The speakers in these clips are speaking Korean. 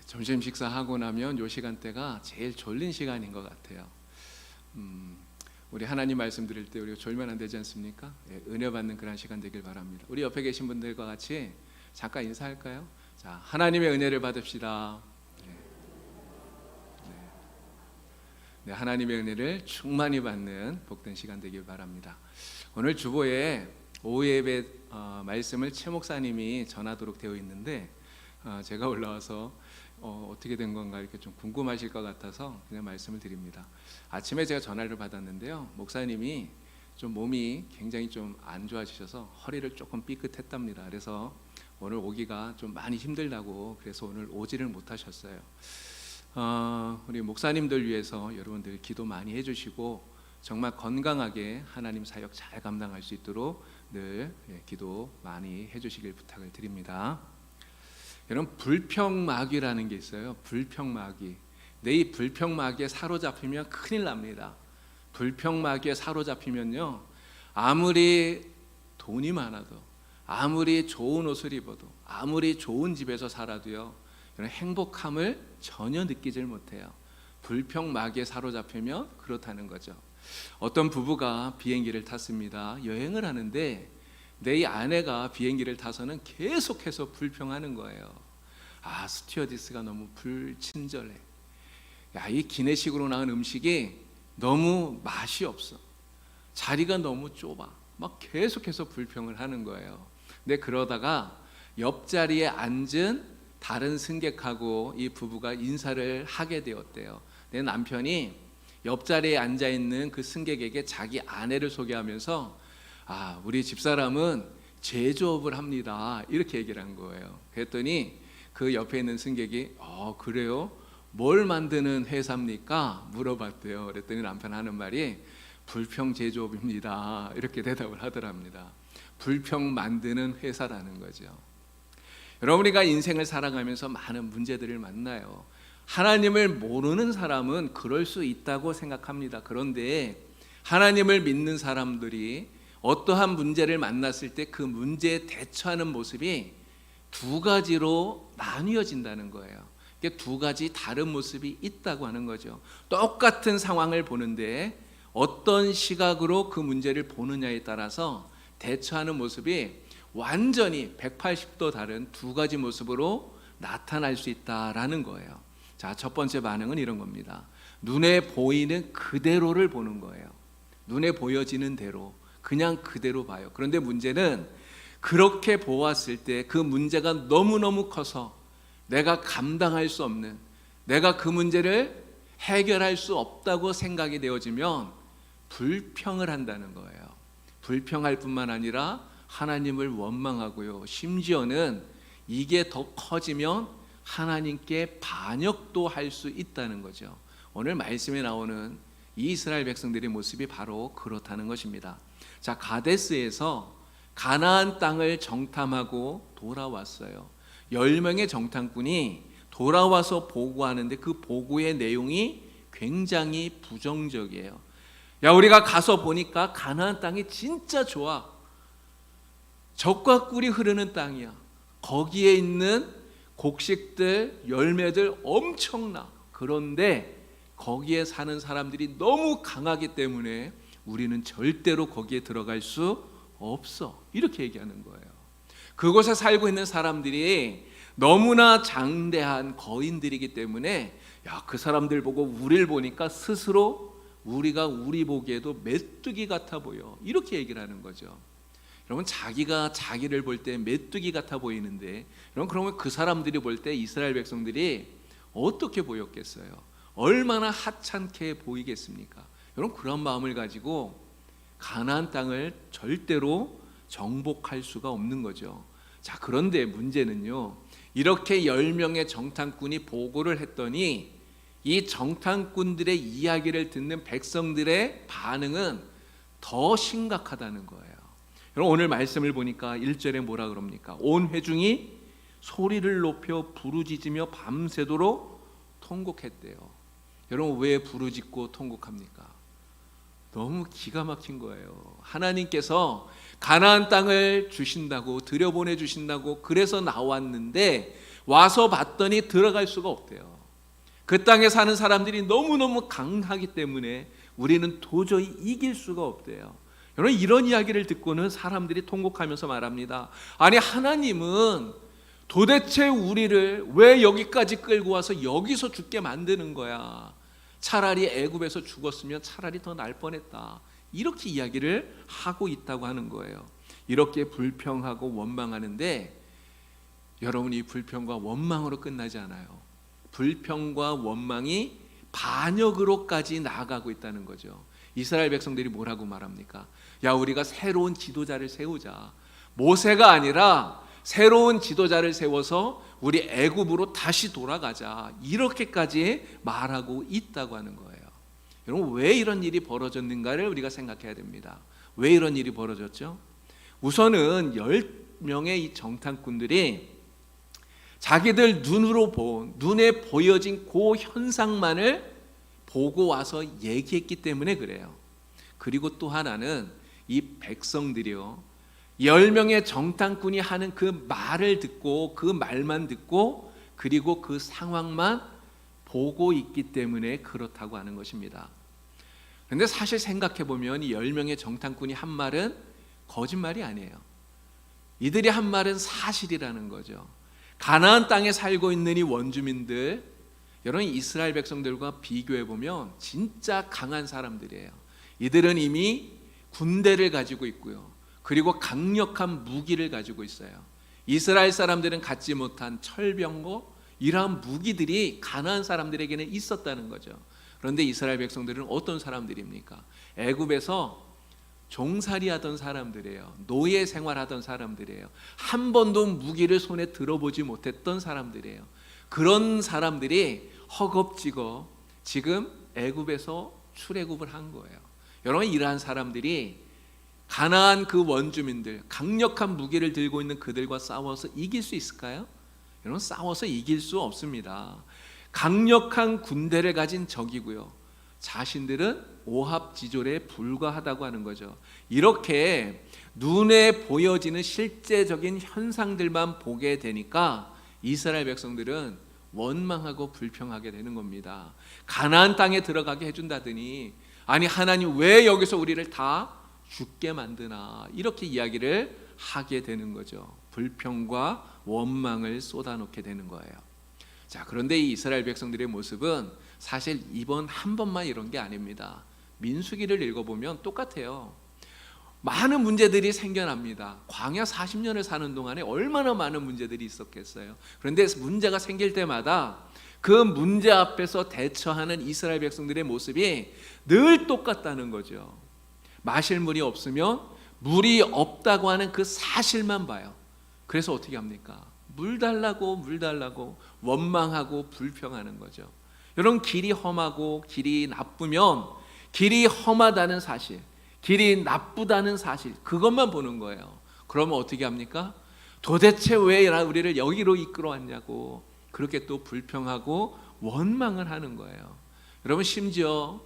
점심 식사하고 나면 요 시간대가 제일 졸린 시간인 것 같아요. 우리 하나님 말씀 드릴 때 우리가 졸면 안 되지 않습니까? 은혜 받는 그런 시간 되길 바랍니다. 우리 옆에 계신 분들과 같이 잠깐 인사할까요? 자, 하나님의 은혜를 받읍시다. 네, 하나님의 은혜를 충만히 받는 복된 시간 되길 바랍니다. 오늘 주보에 오후 예배 말씀을 최 목사님이 전하도록 되어 있는데 제가 올라와서 어떻게 된 건가 이렇게 좀 궁금하실 것 같아서 그냥 말씀을 드립니다. 아침에 제가 전화를 받았는데요, 목사님이 좀 몸이 굉장히 좀 안 좋아지셔서 허리를 조금 삐끗했답니다. 그래서 오늘 오기가 좀 많이 힘들다고 그래서 오늘 오지를 못하셨어요. 우리 목사님들 위해서 여러분들 기도 많이 해주시고 정말 건강하게 하나님 사역 잘 감당할 수 있도록 늘 기도 많이 해주시길 부탁을 드립니다. 여러분, 불평마귀라는 게 있어요. 불평마귀. 내 이 불평마귀에 사로잡히면 큰일 납니다. 불평마귀에 사로잡히면요, 아무리 돈이 많아도, 아무리 좋은 옷을 입어도, 아무리 좋은 집에서 살아도요, 이런 행복함을 전혀 느끼질 못해요. 불평마귀에 사로잡히면 그렇다는 거죠. 어떤 부부가 비행기를 탔습니다. 여행을 하는데 내 이 아내가 비행기를 타서는 계속해서 불평하는 거예요. 스튜어디스가 너무 불친절해. 이 기내식으로 나온 음식이 너무 맛이 없어. 자리가 너무 좁아. 막 계속해서 불평을 하는 거예요. 근데 그러다가 옆자리에 앉은 다른 승객하고 이 부부가 인사를 하게 되었대요. 내 남편이 옆자리에 앉아있는 그 승객에게 자기 아내를 소개하면서 우리 집사람은 제조업을 합니다, 이렇게 얘기를 한 거예요. 그랬더니 그 옆에 있는 승객이 그래요? 뭘 만드는 회사입니까? 물어봤대요. 그랬더니 남편 하는 말이 불평 제조업입니다, 이렇게 대답을 하더랍니다. 불평 만드는 회사라는 거죠. 여러분, 우리가 인생을 살아가면서 많은 문제들을 만나요. 하나님을 모르는 사람은 그럴 수 있다고 생각합니다. 그런데 하나님을 믿는 사람들이 어떠한 문제를 만났을 때 그 문제에 대처하는 모습이 두 가지로 나뉘어진다는 거예요. 이게 두 가지 다른 모습이 있다고 하는 거죠. 똑같은 상황을 보는데 어떤 시각으로 그 문제를 보느냐에 따라서 대처하는 모습이 완전히 180도 다른 두 가지 모습으로 나타날 수 있다라는 거예요. 자, 첫 번째 반응은 이런 겁니다. 눈에 보이는 그대로를 보는 거예요. 눈에 보여지는 대로, 그냥 그대로 봐요. 그런데 문제는 그렇게 보았을 때 그 문제가 너무너무 커서 내가 감당할 수 없는, 내가 그 문제를 해결할 수 없다고 생각이 되어지면 불평을 한다는 거예요. 불평할 뿐만 아니라 하나님을 원망하고요, 심지어는 이게 더 커지면 하나님께 반역도 할 수 있다는 거죠. 오늘 말씀에 나오는 이스라엘 백성들의 모습이 바로 그렇다는 것입니다. 자, 가데스에서 가나안 땅을 정탐하고 돌아왔어요. 10명의 정탐꾼이 돌아와서 보고하는데 그 보고의 내용이 굉장히 부정적이에요. 우리가 가서 보니까 가나안 땅이 진짜 좋아. 젖과 꿀이 흐르는 땅이야. 거기에 있는 곡식들, 열매들 엄청나. 그런데 거기에 사는 사람들이 너무 강하기 때문에 우리는 절대로 거기에 들어갈 수 없어, 이렇게 얘기하는 거예요. 그곳에 살고 있는 사람들이 너무나 장대한 거인들이기 때문에 그 사람들 보고 우리를 보니까 스스로 우리가 우리 보기에도 메뚜기 같아 보여, 이렇게 얘기를 하는 거죠. 여러분, 자기가 자기를 볼 때 메뚜기 같아 보이는데 여러분, 그러면 그 사람들이 볼 때 이스라엘 백성들이 어떻게 보였겠어요? 얼마나 하찮게 보이겠습니까? 여러분, 그런 마음을 가지고 가나안 땅을 절대로 정복할 수가 없는 거죠. 자, 그런데 문제는요, 이렇게 10명의 정탐꾼이 보고를 했더니 이 정탐꾼들의 이야기를 듣는 백성들의 반응은 더 심각하다는 거예요. 여러분, 오늘 말씀을 보니까 1절에 뭐라 그럽니까? 온 회중이 소리를 높여 부르짖으며 밤새도록 통곡했대요. 여러분, 왜 부르짖고 통곡합니까? 너무 기가 막힌 거예요. 하나님께서 가나안 땅을 주신다고, 들여보내 주신다고 그래서 나왔는데 와서 봤더니 들어갈 수가 없대요. 그 땅에 사는 사람들이 너무너무 강하기 때문에 우리는 도저히 이길 수가 없대요. 여러분, 이런 이야기를 듣고는 사람들이 통곡하면서 말합니다. 아니, 하나님은 도대체 우리를 왜 여기까지 끌고 와서 여기서 죽게 만드는 거야? 차라리 애굽에서 죽었으면 차라리 더 날 뻔했다. 이렇게 이야기를 하고 있다고 하는 거예요. 이렇게 불평하고 원망하는데 여러분, 이 불평과 원망으로 끝나지 않아요. 불평과 원망이 반역으로까지 나아가고 있다는 거죠. 이스라엘 백성들이 뭐라고 말합니까? 야, 우리가 새로운 지도자를 세우자. 모세가 아니라 새로운 지도자를 세워서 우리 애굽으로 다시 돌아가자. 이렇게까지 말하고 있다고 하는 거예요. 여러분, 왜 이런 일이 벌어졌는가를 우리가 생각해야 됩니다. 왜 이런 일이 벌어졌죠? 우선은 10명의 이 정탐꾼들이 자기들 눈에 보여진 그 현상만을 보고 와서 얘기했기 때문에 그래요. 그리고 또 하나는 이 백성들이요, 10명의 정탐꾼이 하는 그 말을 듣고 그 말만 듣고 그리고 그 상황만 보고 있기 때문에 그렇다고 하는 것입니다. 그런데 사실 생각해 보면 이 10명의 정탐꾼이 한 말은 거짓말이 아니에요. 이들이 한 말은 사실이라는 거죠. 가나안 땅에 살고 있는 이 원주민들, 여러분, 이스라엘 백성들과 비교해 보면 진짜 강한 사람들이에요. 이들은 이미 군대를 가지고 있고요, 그리고 강력한 무기를 가지고 있어요. 이스라엘 사람들은 갖지 못한 철병거, 이러한 무기들이 가나안 사람들에게는 있었다는 거죠. 그런데 이스라엘 백성들은 어떤 사람들입니까? 애굽에서 종살이 하던 사람들이에요. 노예 생활하던 사람들이에요. 한 번도 무기를 손에 들어보지 못했던 사람들이에요. 그런 사람들이 허겁지겁 지금 애굽에서 출애굽을 한 거예요. 여러분, 이러한 사람들이 가나안 그 원주민들, 강력한 무기를 들고 있는 그들과 싸워서 이길 수 있을까요? 여러분, 싸워서 이길 수 없습니다. 강력한 군대를 가진 적이고요, 자신들은 오합지졸에 불과하다고 하는 거죠. 이렇게 눈에 보여지는 실제적인 현상들만 보게 되니까 이스라엘 백성들은 원망하고 불평하게 되는 겁니다. 가나안 땅에 들어가게 해준다더니 아니, 하나님 왜 여기서 우리를 다 죽게 만드나, 이렇게 이야기를 하게 되는 거죠. 불평과 원망을 쏟아놓게 되는 거예요. 자, 그런데 이 이스라엘 백성들의 모습은 사실 이번 한 번만 이런 게 아닙니다. 민수기를 읽어보면 똑같아요. 많은 문제들이 생겨납니다. 광야 40년을 사는 동안에 얼마나 많은 문제들이 있었겠어요. 그런데 문제가 생길 때마다 그 문제 앞에서 대처하는 이스라엘 백성들의 모습이 늘 똑같다는 거죠. 마실 물이 없으면 물이 없다고 하는 그 사실만 봐요. 그래서 어떻게 합니까? 물 달라고 원망하고 불평하는 거죠. 여러분, 길이 험하고 길이 나쁘면 길이 험하다는 사실, 길이 나쁘다는 사실, 그것만 보는 거예요. 그러면 어떻게 합니까? 도대체 왜 우리를 여기로 이끌어 왔냐고 그렇게 또 불평하고 원망을 하는 거예요. 여러분, 심지어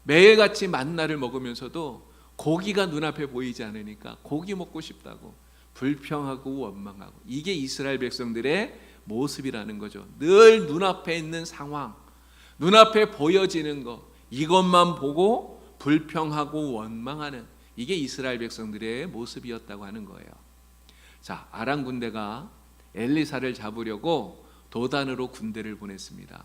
매일같이 만나를 먹으면서도 고기가 눈앞에 보이지 않으니까 고기 먹고 싶다고 불평하고 원망하고, 이게 이스라엘 백성들의 모습이라는 거죠. 늘 눈앞에 있는 상황, 눈앞에 보여지는 것, 이것만 보고 불평하고 원망하는, 이게 이스라엘 백성들의 모습이었다고 하는 거예요. 자, 아람 군대가 엘리사를 잡으려고 도단으로 군대를 보냈습니다.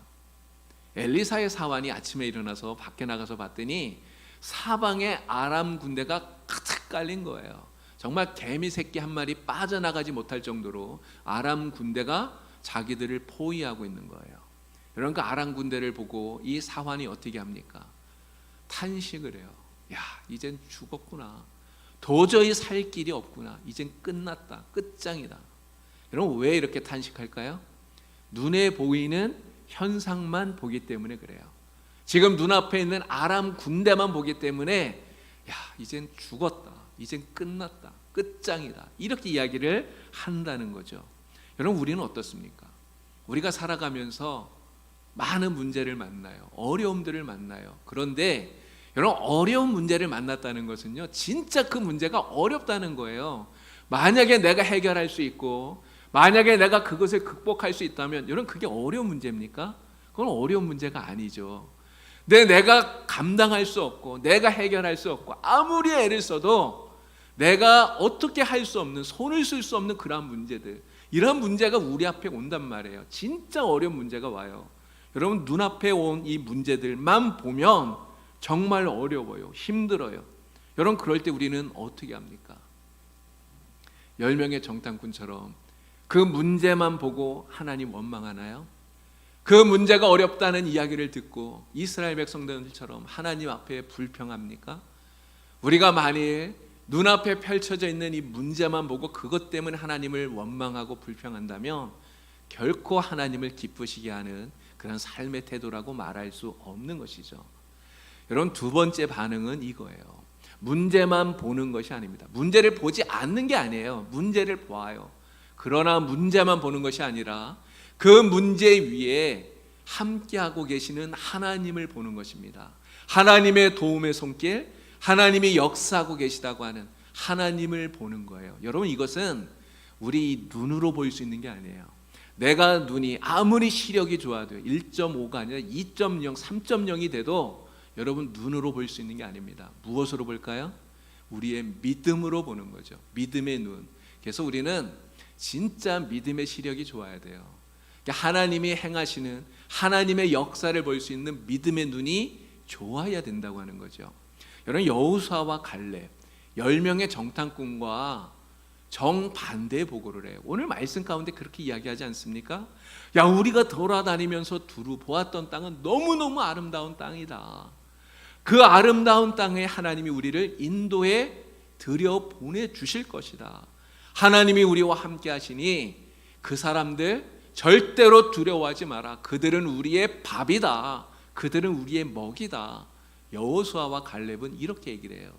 엘리사의 사환이 아침에 일어나서 밖에 나가서 봤더니 사방에 아람 군대가 가득 깔린 거예요. 정말 개미 새끼 한 마리 빠져나가지 못할 정도로 아람 군대가 자기들을 포위하고 있는 거예요. 여러분, 그 아람 군대를 보고 이 사환이 어떻게 합니까? 탄식을 해요. 야, 이젠 죽었구나. 도저히 살 길이 없구나. 이젠 끝났다. 끝장이다. 여러분, 왜 이렇게 탄식할까요? 눈에 보이는 현상만 보기 때문에 그래요. 지금 눈앞에 있는 아람 군대만 보기 때문에 야, 이젠 죽었다. 이젠 끝났다. 끝장이다. 이렇게 이야기를 한다는 거죠. 여러분, 우리는 어떻습니까? 우리가 살아가면서 많은 문제를 만나요. 어려움들을 만나요. 그런데 여러분, 어려운 문제를 만났다는 것은요, 진짜 그 문제가 어렵다는 거예요. 만약에 내가 해결할 수 있고 만약에 내가 그것을 극복할 수 있다면, 여러분 그게 어려운 문제입니까? 그건 어려운 문제가 아니죠. 내가 감당할 수 없고 내가 해결할 수 없고 아무리 애를 써도 내가 어떻게 할 수 없는, 손을 쓸 수 없는 그러한 문제들, 이런 문제가 우리 앞에 온단 말이에요. 진짜 어려운 문제가 와요. 여러분 눈앞에 온 이 문제들만 보면 정말 어려워요. 힘들어요. 여러분 그럴 때 우리는 어떻게 합니까? 10명의 정탐꾼처럼 그 문제만 보고 하나님 원망하나요? 그 문제가 어렵다는 이야기를 듣고 이스라엘 백성들처럼 하나님 앞에 불평합니까? 우리가 만일 눈앞에 펼쳐져 있는 이 문제만 보고 그것 때문에 하나님을 원망하고 불평한다면 결코 하나님을 기쁘시게 하는 그런 삶의 태도라고 말할 수 없는 것이죠. 여러분 두 번째 반응은 이거예요. 문제만 보는 것이 아닙니다. 문제를 보지 않는 게 아니에요. 문제를 보아요. 그러나 문제만 보는 것이 아니라 그 문제 위에 함께하고 계시는 하나님을 보는 것입니다. 하나님의 도움의 손길, 하나님이 역사하고 계시다고 하는 하나님을 보는 거예요. 여러분 이것은 우리 눈으로 볼 수 있는 게 아니에요. 내가 눈이 아무리 시력이 좋아도 1.5가 아니라 2.0, 3.0이 돼도 여러분 눈으로 볼 수 있는 게 아닙니다. 무엇으로 볼까요? 우리의 믿음으로 보는 거죠. 믿음의 눈. 그래서 우리는 진짜 믿음의 시력이 좋아야 돼요. 하나님이 행하시는 하나님의 역사를 볼 수 있는 믿음의 눈이 좋아야 된다고 하는 거죠. 여러분 여호수아와 갈렙 10명의 정탐꾼과 정반대의 보고를 해요. 오늘 말씀 가운데 그렇게 이야기하지 않습니까? 야, 우리가 돌아다니면서 두루 보았던 땅은 너무너무 아름다운 땅이다. 그 아름다운 땅에 하나님이 우리를 인도에 들여 보내주실 것이다. 하나님이 우리와 함께 하시니 그 사람들 절대로 두려워하지 마라. 그들은 우리의 밥이다. 그들은 우리의 먹이다. 여호수아와 갈렙은 이렇게 얘기를 해요.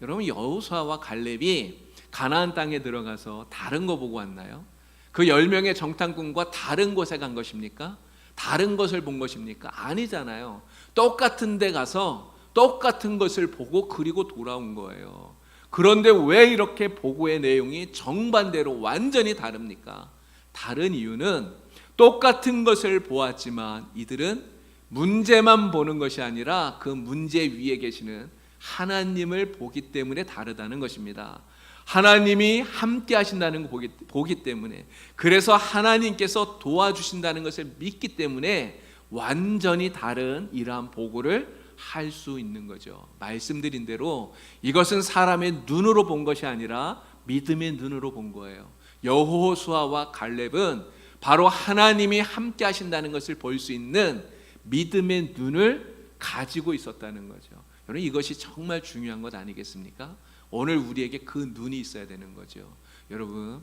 여러분 여호수아와 갈렙이 가나안 땅에 들어가서 다른 거 보고 왔나요? 그 10명의 정탐꾼과 다른 곳에 간 것입니까? 다른 것을 본 것입니까? 아니잖아요. 똑같은 데 가서 똑같은 것을 보고 그리고 돌아온 거예요. 그런데 왜 이렇게 보고의 내용이 정반대로 완전히 다릅니까? 다른 이유는 똑같은 것을 보았지만 이들은 문제만 보는 것이 아니라 그 문제 위에 계시는 하나님을 보기 때문에 다르다는 것입니다. 하나님이 함께 하신다는 거 보기 때문에, 그래서 하나님께서 도와주신다는 것을 믿기 때문에 완전히 다른 이러한 보고를 할 수 있는 거죠. 말씀드린 대로 이것은 사람의 눈으로 본 것이 아니라 믿음의 눈으로 본 거예요. 여호수아와 갈렙은 바로 하나님이 함께 하신다는 것을 볼 수 있는 믿음의 눈을 가지고 있었다는 거죠. 여러분 이것이 정말 중요한 것 아니겠습니까? 오늘 우리에게 그 눈이 있어야 되는 거죠. 여러분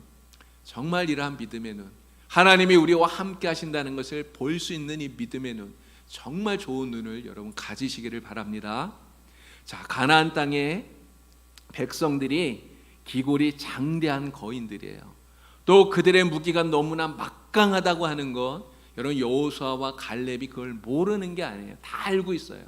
정말 이러한 믿음의 눈, 하나님이 우리와 함께 하신다는 것을 볼 수 있는 이 믿음의 눈, 정말 좋은 눈을 여러분 가지시기를 바랍니다. 자, 가나안 땅의 백성들이 기골이 장대한 거인들이에요. 또 그들의 무기가 너무나 막강하다고 하는 것, 여러분 여호수아와 갈렙이 그걸 모르는 게 아니에요. 다 알고 있어요.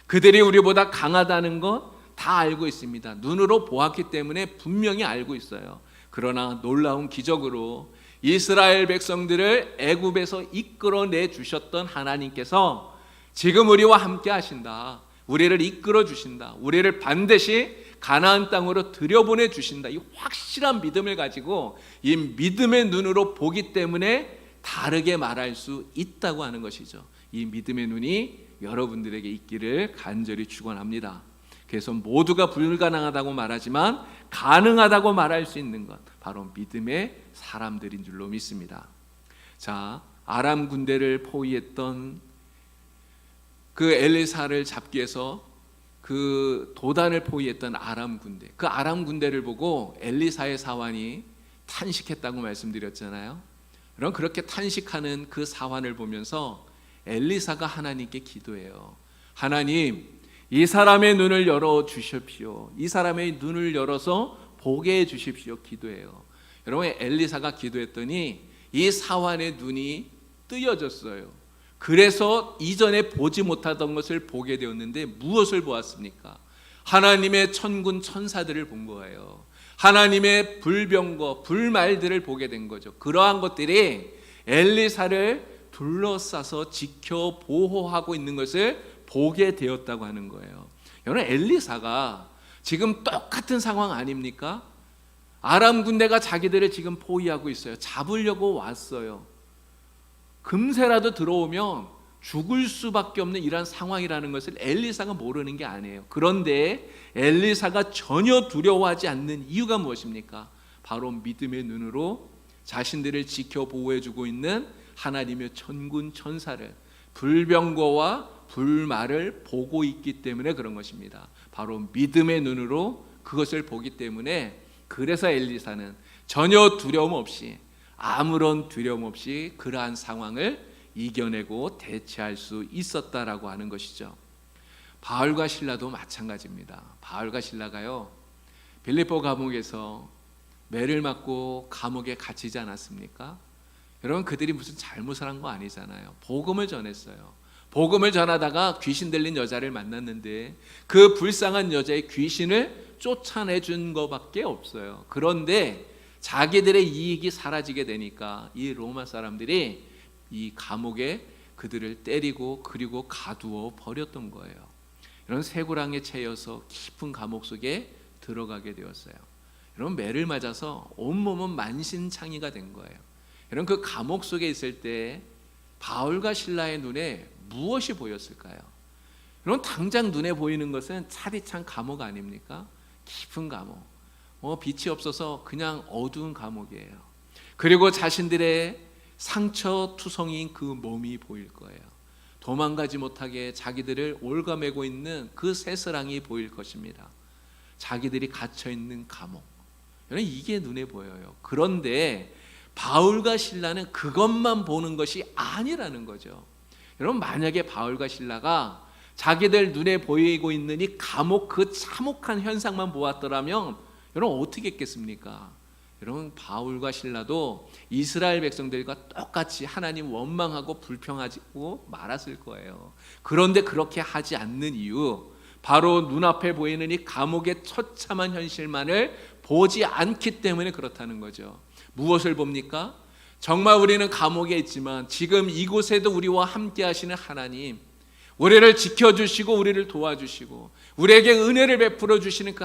그들이 우리보다 강하다는 것 다 알고 있습니다. 눈으로 보았기 때문에 분명히 알고 있어요. 그러나 놀라운 기적으로 이스라엘 백성들을 애굽에서 이끌어내 주셨던 하나님께서 지금 우리와 함께 하신다. 우리를 이끌어 주신다. 우리를 반드시 가나안 땅으로 들여보내 주신다. 이 확실한 믿음을 가지고 이 믿음의 눈으로 보기 때문에 다르게 말할 수 있다고 하는 것이죠. 이 믿음의 눈이 여러분들에게 있기를 간절히 축원합니다. 그래서 모두가 불가능하다고 말하지만 가능하다고 말할 수 있는 것, 바로 믿음의 사람들인 줄로 믿습니다. 자, 아람 군대를 포위했던 그 엘리사를 잡기 위해서 그 도단을 포위했던 아람 군대, 그 아람 군대를 보고 엘리사의 사환이 탄식했다고 말씀드렸잖아요. 그럼 그렇게 탄식하는 그 사환을 보면서 엘리사가 하나님께 기도해요. 하나님, 이 사람의 눈을 열어 주십시오. 이 사람의 눈을 열어서 보게 해 주십시오. 기도해요. 여러분 엘리사가 기도했더니 이 사환의 눈이 뜨여졌어요. 그래서 이전에 보지 못하던 것을 보게 되었는데 무엇을 보았습니까? 하나님의 천군 천사들을 본 거예요. 하나님의 불병거, 불말들을 보게 된 거죠. 그러한 것들이 엘리사를 둘러싸서 지켜 보호하고 있는 것을 보게 되었다고 하는 거예요. 여러분, 엘리사가 지금 똑같은 상황 아닙니까? 아람 군대가 자기들을 지금 포위하고 있어요. 잡으려고 왔어요. 금세라도 들어오면 죽을 수밖에 없는 이런 상황이라는 것을 엘리사가 모르는 게 아니에요. 그런데 엘리사가 전혀 두려워하지 않는 이유가 무엇입니까? 바로 믿음의 눈으로 자신들을 지켜 보호해주고 있는 하나님의 천군 천사를, 불병거와 불말을 보고 있기 때문에 그런 것입니다. 바로 믿음의 눈으로 그것을 보기 때문에, 그래서 엘리사는 전혀 두려움 없이, 아무런 두려움 없이 그러한 상황을 이겨내고 대체할 수 있었다라고 하는 것이죠. 바울과 실라도 마찬가지입니다. 바울과 실라가요, 빌립보 감옥에서 매를 맞고 감옥에 갇히지 않았습니까? 여러분, 그들이 무슨 잘못을 한 거 아니잖아요. 복음을 전했어요. 복음을 전하다가 귀신 들린 여자를 만났는데 그 불쌍한 여자의 귀신을 쫓아내준 것밖에 없어요. 그런데 자기들의 이익이 사라지게 되니까 이 로마 사람들이 이 감옥에 그들을 때리고 그리고 가두어 버렸던 거예요. 이런 쇠고랑에 채여서 깊은 감옥 속에 들어가게 되었어요. 여러분, 매를 맞아서 온몸은 만신창이가 된 거예요. 여러분, 그 감옥 속에 있을 때 바울과 실라의 눈에 무엇이 보였을까요? 여러분, 당장 눈에 보이는 것은 차디찬 감옥 아닙니까? 깊은 감옥, 빛이 없어서 그냥 어두운 감옥이에요. 그리고 자신들의 상처투성이인 그 몸이 보일 거예요. 도망가지 못하게 자기들을 올가매고 있는 그 새스랑이 보일 것입니다. 자기들이 갇혀있는 감옥, 여러분, 이게 눈에 보여요. 그런데 바울과 실라는 그것만 보는 것이 아니라는 거죠. 여러분, 만약에 바울과 실라가 자기들 눈에 보이고 있는 이 감옥, 그 참혹한 현상만 보았더라면 여러분 어떻게 했겠습니까? 여러분, 바울과 실라도 이스라엘 백성들과 똑같이 하나님 원망하고 불평하고 말았을 거예요. 그런데 그렇게 하지 않는 이유, 바로 눈앞에 보이는 이 감옥의 처참한 현실만을 보지 않기 때문에 그렇다는 거죠. 무엇을 봅니까? 정말 우리는 감옥에 있지만 지금 이곳에도 우리와 함께 하시는 하나님, 우리를 지켜주시고 우리를 도와주시고 우리에게 은혜를 베풀어 주시는 그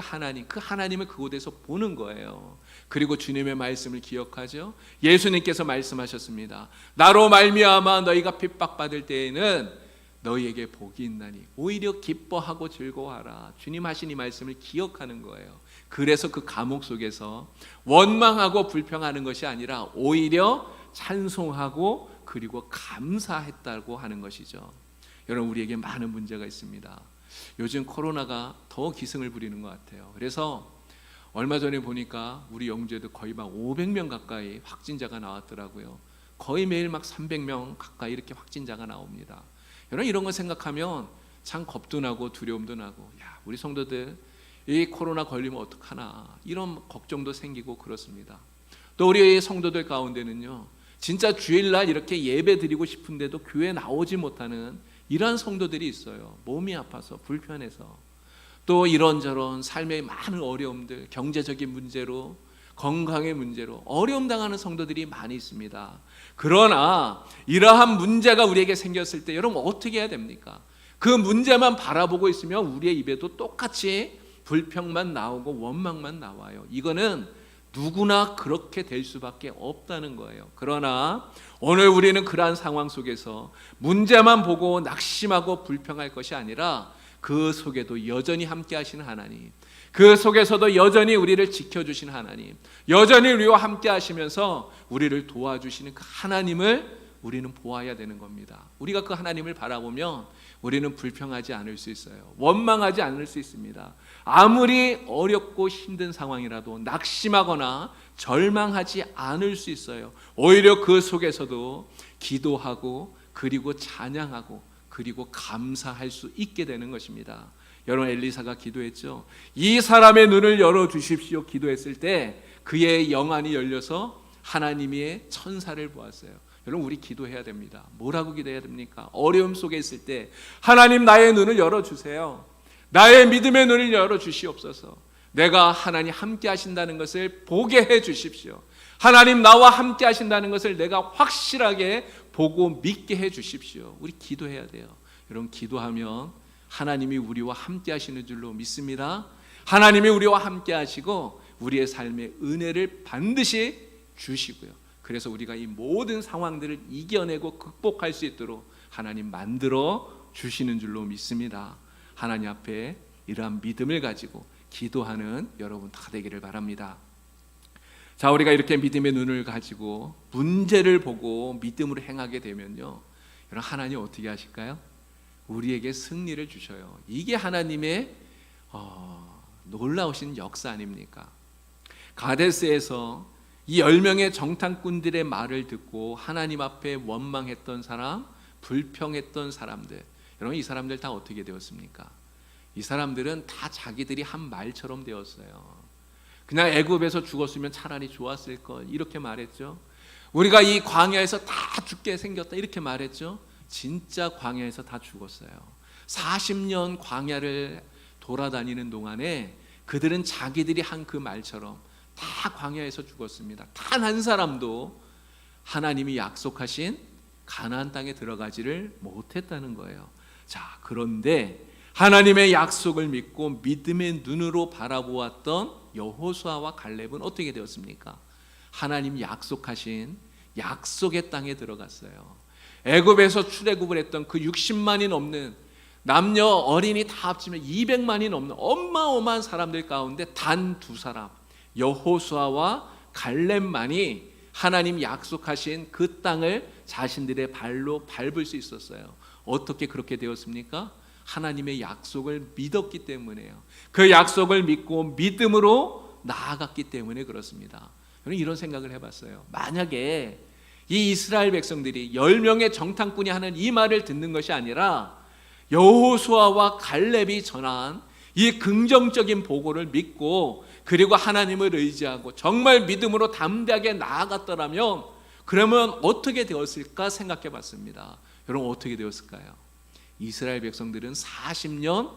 하나님을 그곳에서 보는 거예요. 그리고 주님의 말씀을 기억하죠. 예수님께서 말씀하셨습니다. 나로 말미암아 너희가 핍박받을 때에는 너희에게 복이 있나니 오히려 기뻐하고 즐거워하라. 주님 하신 이 말씀을 기억하는 거예요. 그래서 그 감옥 속에서 원망하고 불평하는 것이 아니라 오히려 찬송하고 그리고 감사했다고 하는 것이죠. 여러분, 우리에게 많은 문제가 있습니다. 요즘 코로나가 더 기승을 부리는 것 같아요. 그래서 얼마 전에 보니까 우리 영주에도 거의 막 500명 가까이 확진자가 나왔더라고요. 거의 매일 막 300명 가까이 이렇게 확진자가 나옵니다. 여러분, 이런 거 생각하면 참 겁도 나고 두려움도 나고, 야, 우리 성도들 이 코로나 걸리면 어떡하나 이런 걱정도 생기고 그렇습니다. 또 우리 성도들 가운데는요, 진짜 주일날 이렇게 예배 드리고 싶은데도 교회 나오지 못하는 이러한 성도들이 있어요. 몸이 아파서, 불편해서, 또 이런저런 삶의 많은 어려움들, 경제적인 문제로, 건강의 문제로 어려움 당하는 성도들이 많이 있습니다. 그러나 이러한 문제가 우리에게 생겼을 때 여러분 어떻게 해야 됩니까? 그 문제만 바라보고 있으면 우리의 입에도 똑같이 불평만 나오고 원망만 나와요. 이거는 누구나 그렇게 될 수밖에 없다는 거예요. 그러나 오늘 우리는 그러한 상황 속에서 문제만 보고 낙심하고 불평할 것이 아니라 그 속에도 여전히 함께 하시는 하나님, 그 속에서도 여전히 우리를 지켜주시는 하나님, 여전히 우리와 함께 하시면서 우리를 도와주시는 그 하나님을 우리는 보아야 되는 겁니다. 우리가 그 하나님을 바라보면 우리는 불평하지 않을 수 있어요. 원망하지 않을 수 있습니다. 아무리 어렵고 힘든 상황이라도 낙심하거나 절망하지 않을 수 있어요. 오히려 그 속에서도 기도하고 그리고 찬양하고 그리고 감사할 수 있게 되는 것입니다. 여러분, 엘리사가 기도했죠. 이 사람의 눈을 열어주십시오 기도했을 때 그의 영안이 열려서 하나님의 천사를 보았어요. 여러분, 우리 기도해야 됩니다. 뭐라고 기도해야 됩니까? 어려움 속에 있을 때 하나님, 나의 눈을 열어주세요. 나의 믿음의 눈을 열어주시옵소서. 내가 하나님 함께 하신다는 것을 보게 해 주십시오. 하나님 나와 함께 하신다는 것을 내가 확실하게 보고 믿게 해 주십시오. 우리 기도해야 돼요. 여러분, 기도하면 하나님이 우리와 함께 하시는 줄로 믿습니다. 하나님이 우리와 함께 하시고 우리의 삶에 은혜를 반드시 주시고요. 그래서 우리가 이 모든 상황들을 이겨내고 극복할 수 있도록 하나님 만들어 주시는 줄로 믿습니다. 하나님 앞에 이러한 믿음을 가지고 기도하는 여러분 다 되기를 바랍니다. 자, 우리가 이렇게 믿음의 눈을 가지고 문제를 보고 믿음으로 행하게 되면요, 여러분, 하나님 어떻게 하실까요? 우리에게 승리를 주셔요. 이게 하나님의 놀라우신 역사 아닙니까? 가데스에서 이 10명의 정탐꾼들의 말을 듣고 하나님 앞에 원망했던 사람, 불평했던 사람들, 여러분, 이 사람들 다 어떻게 되었습니까? 이 사람들은 다 자기들이 한 말처럼 되었어요. 그냥 애굽에서 죽었으면 차라리 좋았을 걸, 이렇게 말했죠. 우리가 이 광야에서 다 죽게 생겼다, 이렇게 말했죠. 진짜 광야에서 다 죽었어요. 40년 광야를 돌아다니는 동안에 그들은 자기들이 한 그 말처럼 다 광야에서 죽었습니다. 단 한 사람도 하나님이 약속하신 가나안 땅에 들어가지를 못했다는 거예요. 자, 그런데 하나님의 약속을 믿고 믿음의 눈으로 바라보았던 여호수아와 갈렙은 어떻게 되었습니까? 하나님 약속하신 약속의 땅에 들어갔어요. 애굽에서 출애굽을 했던 그 60만이 넘는 남녀 어린이 다 합치면 200만이 넘는 어마어마한 사람들 가운데 단 2사람, 여호수아와 갈렙만이 하나님 약속하신 그 땅을 자신들의 발로 밟을 수 있었어요. 어떻게 그렇게 되었습니까? 하나님의 약속을 믿었기 때문에요. 그 약속을 믿고 믿음으로 나아갔기 때문에 그렇습니다. 저는 이런 생각을 해봤어요. 만약에 이 이스라엘 백성들이 10명의 정탐꾼이 하는 이 말을 듣는 것이 아니라 여호수아와 갈렙이 전한 이 긍정적인 보고를 믿고 그리고 하나님을 의지하고 정말 믿음으로 담대하게 나아갔더라면 그러면 어떻게 되었을까 생각해 봤습니다. 여러분, 어떻게 되었을까요? 이스라엘 백성들은 40년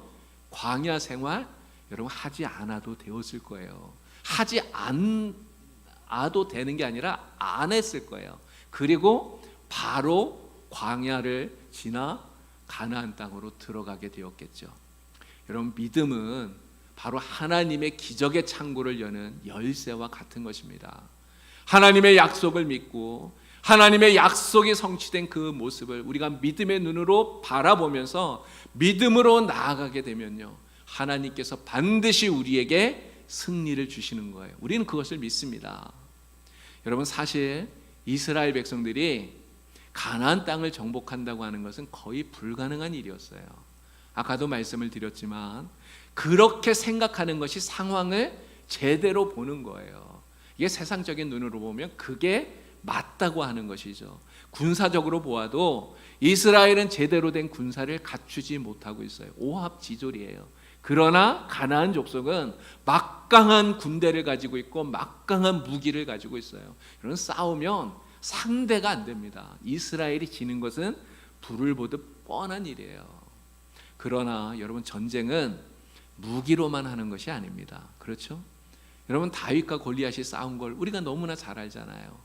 광야 생활 여러분 하지 않아도 되었을 거예요. 하지 않아도 되는 게 아니라 안 했을 거예요. 그리고 바로 광야를 지나 가나안 땅으로 들어가게 되었겠죠. 여러분, 믿음은 바로 하나님의 기적의 창고를 여는 열쇠와 같은 것입니다. 하나님의 약속을 믿고 하나님의 약속이 성취된 그 모습을 우리가 믿음의 눈으로 바라보면서 믿음으로 나아가게 되면요, 하나님께서 반드시 우리에게 승리를 주시는 거예요. 우리는 그것을 믿습니다. 여러분, 사실 이스라엘 백성들이 가나안 땅을 정복한다고 하는 것은 거의 불가능한 일이었어요. 아까도 말씀을 드렸지만 그렇게 생각하는 것이 상황을 제대로 보는 거예요. 이게 세상적인 눈으로 보면 그게 맞다고 하는 것이죠. 군사적으로 보아도 이스라엘은 제대로 된 군사를 갖추지 못하고 있어요. 오합지졸이에요. 그러나 가나안 족속은 막강한 군대를 가지고 있고 막강한 무기를 가지고 있어요. 이런 싸우면 상대가 안 됩니다. 이스라엘이 지는 것은 불을 보듯 뻔한 일이에요. 그러나 여러분, 전쟁은 무기로만 하는 것이 아닙니다. 그렇죠? 여러분, 다윗과 골리앗이 싸운 걸 우리가 너무나 잘 알잖아요.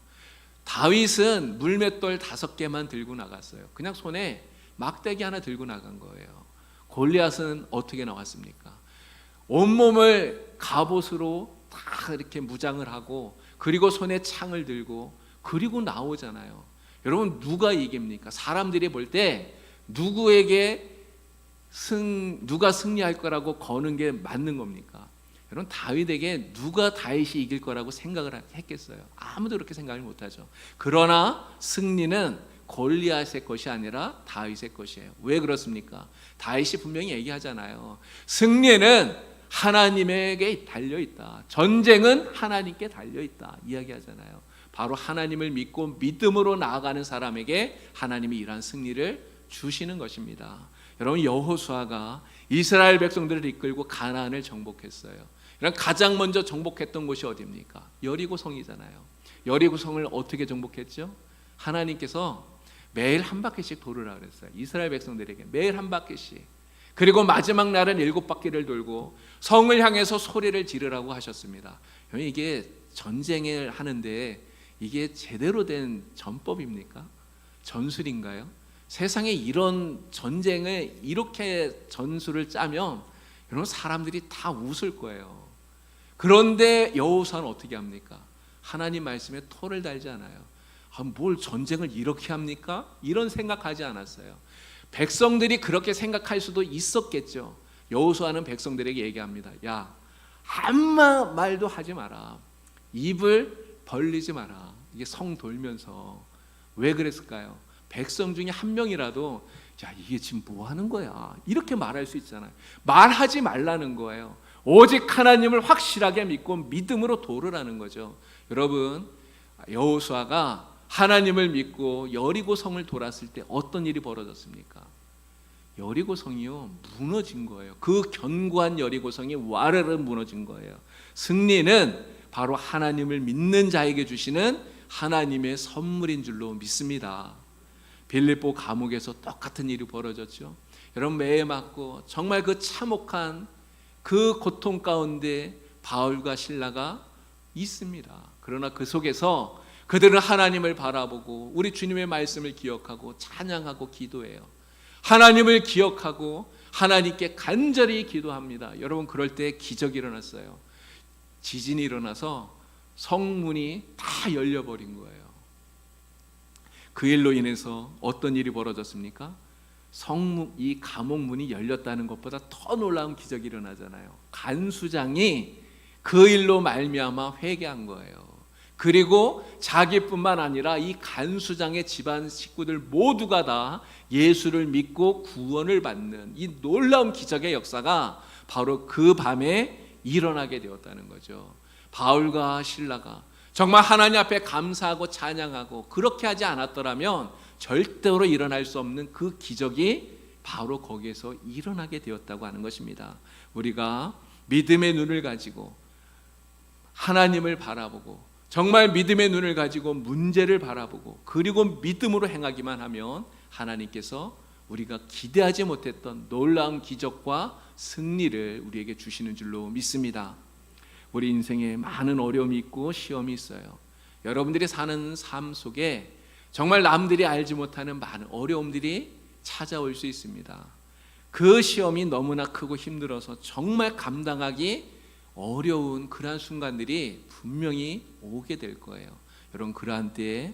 다윗은 물맷돌 5개만 들고 나갔어요. 그냥 손에 막대기 하나 들고 나간 거예요. 골리앗은 어떻게 나왔습니까? 온몸을 갑옷으로 다 이렇게 무장을 하고 그리고 손에 창을 들고 그리고 나오잖아요. 여러분, 누가 이깁니까? 사람들이 볼 때 누가 승리할 거라고 거는 게 맞는 겁니까? 여러분, 다윗에게 누가 다윗이 이길 거라고 생각을 했겠어요? 아무도 그렇게 생각을 못하죠. 그러나 승리는 골리앗의 것이 아니라 다윗의 것이에요. 왜 그렇습니까? 다윗이 분명히 얘기하잖아요. 승리는 하나님에게 달려있다. 전쟁은 하나님께 달려있다. 이야기하잖아요. 바로 하나님을 믿고 믿음으로 나아가는 사람에게 하나님이 이러한 승리를 주시는 것입니다. 여러분, 여호수아가 이스라엘 백성들을 이끌고 가나안을 정복했어요. 이런 가장 먼저 정복했던 곳이 어디입니까? 여리고성이잖아요. 여리고성을 어떻게 정복했죠? 하나님께서 매일 한 바퀴씩 돌으라 그랬어요. 이스라엘 백성들에게 매일 한 바퀴씩. 그리고 마지막 날은 7바퀴를 돌고 성을 향해서 소리를 지르라고 하셨습니다. 이게 전쟁을 하는데 이게 제대로 된 전법입니까? 전술인가요? 세상에 이런 전쟁을 이렇게 전술을 짜면 여러분 사람들이 다 웃을 거예요. 그런데 여호수아는 어떻게 합니까? 하나님 말씀에 토를 달지 않아요. 뭘 전쟁을 이렇게 합니까? 이런 생각하지 않았어요. 백성들이 그렇게 생각할 수도 있었겠죠. 여호수아는 백성들에게 얘기합니다. 야, 아무 말도 하지 마라. 입을 벌리지 마라. 이게 성 돌면서. 왜 그랬을까요? 백성 중에 한 명이라도 야, 이게 지금 뭐 하는 거야? 이렇게 말할 수 있잖아요. 말하지 말라는 거예요. 오직 하나님을 확실하게 믿고 믿음으로 도르라는 거죠. 여러분, 여호수아가 하나님을 믿고 여리고 성을 돌았을 때 어떤 일이 벌어졌습니까? 여리고 성이요, 무너진 거예요. 그 견고한 여리고 성이 와르르 무너진 거예요. 승리는 바로 하나님을 믿는 자에게 주시는 하나님의 선물인 줄로 믿습니다. 빌립보 감옥에서 똑같은 일이 벌어졌죠. 여러분, 매에 맞고 정말 그 참혹한 그 고통 가운데 바울과 실라가 있습니다. 그러나 그 속에서 그들은 하나님을 바라보고 우리 주님의 말씀을 기억하고 찬양하고 기도해요. 하나님을 기억하고 하나님께 간절히 기도합니다. 여러분, 그럴 때 기적이 일어났어요. 지진이 일어나서 성문이 다 열려버린 거예요. 그 일로 인해서 어떤 일이 벌어졌습니까? 성문, 이 감옥 문이 열렸다는 것보다 더 놀라운 기적이 일어나잖아요. 간수장이 그 일로 말미암아 회개한 거예요. 그리고 자기뿐만 아니라 이 간수장의 집안 식구들 모두가 다 예수를 믿고 구원을 받는 이 놀라운 기적의 역사가 바로 그 밤에 일어나게 되었다는 거죠. 바울과 실라가 정말 하나님 앞에 감사하고 찬양하고 그렇게 하지 않았더라면 절대로 일어날 수 없는 그 기적이 바로 거기에서 일어나게 되었다고 하는 것입니다. 우리가 믿음의 눈을 가지고 하나님을 바라보고 정말 믿음의 눈을 가지고 문제를 바라보고 그리고 믿음으로 행하기만 하면 하나님께서 우리가 기대하지 못했던 놀라운 기적과 승리를 우리에게 주시는 줄로 믿습니다. 우리 인생에 많은 어려움이 있고 시험이 있어요. 여러분들이 사는 삶 속에 정말 남들이 알지 못하는 많은 어려움들이 찾아올 수 있습니다. 그 시험이 너무나 크고 힘들어서 정말 감당하기 어려운 그러한 순간들이 분명히 오게 될 거예요. 여러분, 그러한 때에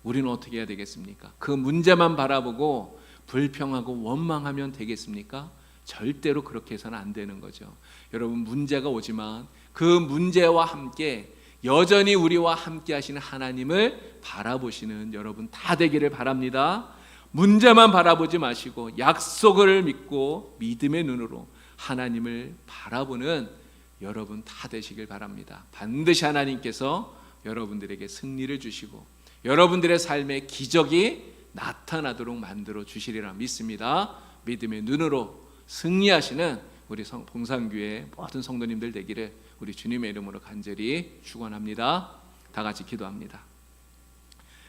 우리는 어떻게 해야 되겠습니까? 그 문제만 바라보고 불평하고 원망하면 되겠습니까? 절대로 그렇게 해서는 안 되는 거죠. 여러분, 문제가 오지만 그 문제와 함께 여전히 우리와 함께 하시는 하나님을 바라보시는 여러분 다 되기를 바랍니다. 문제만 바라보지 마시고 약속을 믿고 믿음의 눈으로 하나님을 바라보는 여러분 다 되시길 바랍니다. 반드시 하나님께서 여러분들에게 승리를 주시고 여러분들의 삶에 기적이 나타나도록 만들어 주시리라 믿습니다. 믿음의 눈으로 승리하시는 우리 봉산교회 모든 성도님들 되기를 우리 주님의 이름으로 간절히 축원합니다. 다 같이 기도합니다.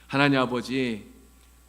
하나님 아버지,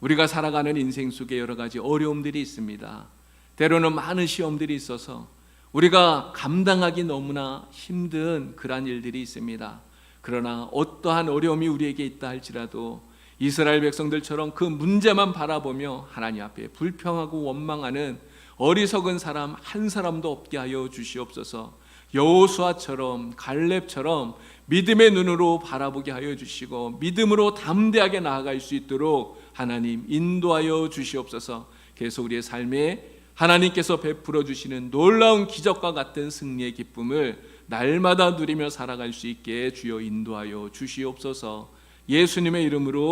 우리가 살아가는 인생 속에 여러 가지 어려움들이 있습니다. 때로는 많은 시험들이 있어서 우리가 감당하기 너무나 힘든 그러한 일들이 있습니다. 그러나 어떠한 어려움이 우리에게 있다 할지라도 이스라엘 백성들처럼 그 문제만 바라보며 하나님 앞에 불평하고 원망하는 어리석은 사람 한 사람도 없게 하여 주시옵소서. 여호수아처럼 갈렙처럼 믿음의 눈으로 바라보게 하여 주시고 믿음으로 담대하게 나아갈 수 있도록 하나님 인도하여 주시옵소서. 계속 우리의 삶에 하나님께서 베풀어 주시는 놀라운 기적과 같은 승리의 기쁨을 날마다 누리며 살아갈 수 있게 주여 인도하여 주시옵소서. 예수님의 이름으로